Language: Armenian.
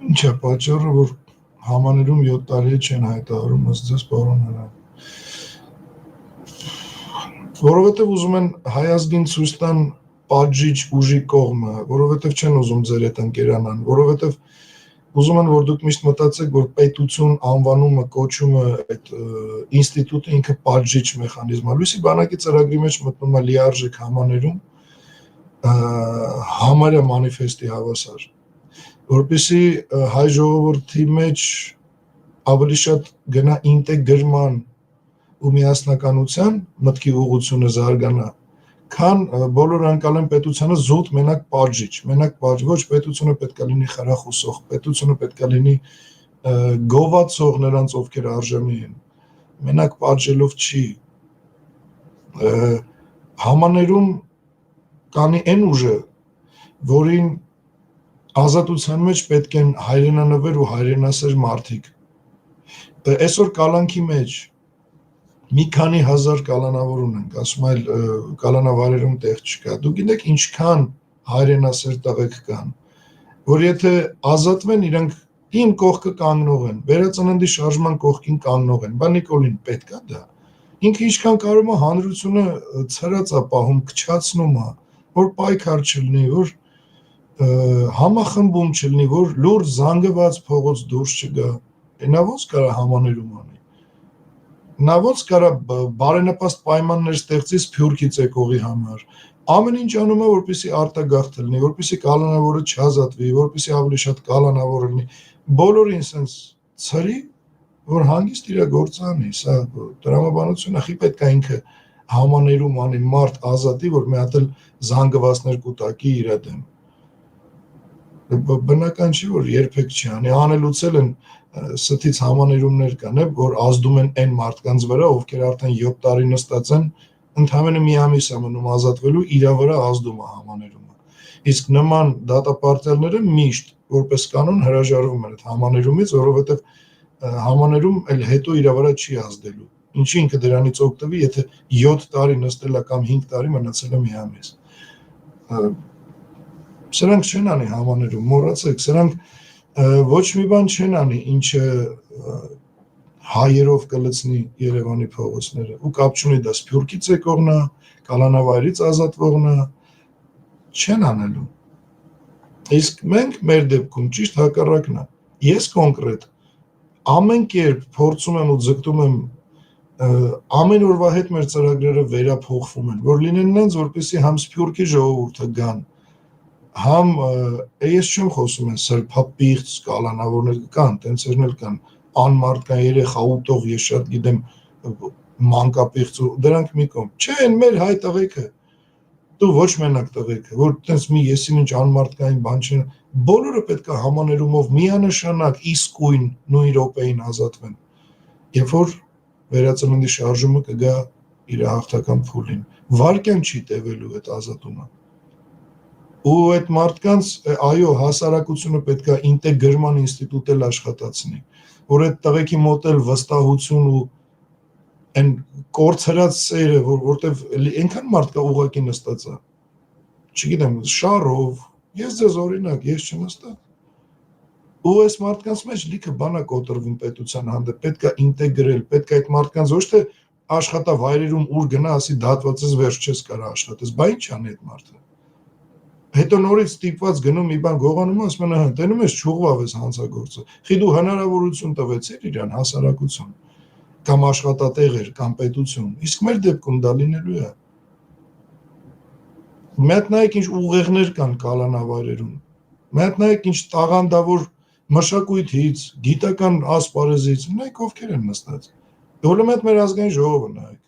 Ինչ է պատճառը, որ համաներում 7 տարի չեն հայտարարում ըստ ձեզ պարոնները։ Որովհետև ուզում են հայ ազգին ցույց տան պատժիչ ուժի կողմը, որովհետև չեն ուզում ձեր հետ ընկերանան, որովհետև ուզում են, որ դուք միշտ մտածեք, որ պետություն անվանումը, կոչումը, այդ ինստիտուտը ինքը պատժիչ մեխանիզմ է։ Լույսի բանակի ծրագրի մեջ մտնում է լիարժեք համաներում համարյա մանիֆեստի հավասար, որպեսզի հայ ժողովրդի մեջ ավելի շատ գնա ինտեգրման ու միասնականության մտքի ուղղությունը զարգանա, քան բոլոր անցալեն պետությանը զուտ մենակ պատժիչ, ոչ պետությունը պետք է լինի խրախուսող, պետությունը պետք է լինի գովացող նրանց, ովքեր արժանի են, մենակ պատժելով չի, համաներում կանի այն ուժը, որին ազատության մեջ պետք են հայրենանվեր ու հայրենասեր մարդիկ, այսօր կալանքի մեջ մի քանի հազար կալանավոր ունենք, ասում այլ կալանավարերում տեղ չկա, դուք գիտեք ինչքան հայրենասեր տղեկ կան, որ եթե ազատվեն իրանք իմ կողքը կանգնող են, վերածննդի շարժման կողքին կանգնող են, բա Նիկոլին պետք է դա, ինքը ինչքան կարող է հանրությունը ցրած է պահում, քչացնում է, որ պայքար չլինի, որ համախմբում չլինի, որ լուրջ զանգված փողոց դուրս չգա, նա ոնց կարա համաներում անի, նա ոնց կարա բարենպաստ պայմաններ ստեղծի Սփյուռքի ցեկողի համար, ամեն ինչ անում է, որպեսզի արտագաղթ լինի, որպեսզի կալանավորը չազատվի, որպեսզի ավելի շատ կալանավոր լինի, բոլորին sense ցրի, որ հանգիստ իր գործը անի, սա տրամաբանությունը խի պետք է ինքը համաներում անի, մարդ ազատի, որ մի հատ էլ զանգվածներ կուտակի իր դեմ, բնական չի, որ երբեք չի անի, անելուց էլ են ստից համաներումներ կան, որ ազդում են այն մարդկանց վրա, ովքեր արդեն 7 տարի նստած են, ընդհանրապես մի ամիս է մնում ազատվելու, իր վրա ազդում է համաներումը, իսկ նման դատապարտյալները միշտ որպես կանոն հրաժարվում են այդ համաներումից, որովհետև համաներում էլ հետո իր վրա չի ազդելու, ինչի ինքը դրանից օգտվի, եթե 7 տարի նստել է կամ 5 տարի մնացել է մի ամիս, սրանք չեն անի համաներում, մոռացեք, սրանք ոչ մի բան չեն անի, ինչը հայերով կլցնի Երևանի փողոցները, ու կապ չունի դա Սփյուռքից եկողն է, կալանավայրից ազատվողն է, չեն անելու, իսկ մենք մեր դեպքում ճիշտ հակառակն է, ես կոնկրետ ամեն կերպ փորձում եմ ու ձգտում եմ ամեն օրվա հետ մեր ծրագրերը վերափոխվում են, որ լինեն նրանց, որպեսզի համ Սփյուռքի ժողովուրդը գան, համ ես չեմ խոսում են սրբապիղծ կալանավորներ կան, տենցերն էլ կան, անմարդկան երեխա ուտող, ես շատ գիտեմ մանկապիղծ ու դրանք մի կողմ, չեն մեր հայ տղեկը, դու ոչ մենակ տղեկը, որ տենց մի եսին ինչ անմարդկային բան չեն, բոլորը պետք է համաներումով միանշանակ իսկույն նույն րոպեին ազատվեն, երբ որ վերածննդի շարժումը կգա իր հաղթական փուլին, վարկյան չի տևելու այդ ազատումը, ու այդ մարդկանց, այո, հասարակությունը պետք է ինտեգրման ինստիտուտ էլ աշխատացնի, որ այդ տղեկի մոտ էլ վստահություն ու այն կորցրած սերը, որտեվ այնքան մարդ կա ուղղակի նստած է, չգիտեմ, շարով, ես ձեզ օրինակ, ես չնստա, ու այս մարդկանց մեջ լիքը բան է կոտրվում պետության հանդեպ, պետք է ինտեգրել, պետք է այդ մարդկանց ոչ թե աշխատավայրերում ուր գնա, ասի դատվածից վերջ չես կարա աշխատես, բա ինչ անի այդ մարդը, հետո նորից ստիպված գնում մի բան գողանում, ասում են, տենում ես չուղղավ ես հանցագործը, խի դու հնարավորություն տվեցիր իրան հասարակություն, կամ աշխատատեղեր, կամ պետություն, իսկ մեր դեպքում դա լինելու է, մի հատ նայեք ինչ ուղեղներ կան կալանավայրերում, մի հատ նայեք ինչ տաղանդավոր մշակույթից, գիտական ասպարեզից, նայեք ովքեր են նստած, դոլը մի հատ մեր ազգային ժողովը նայեք,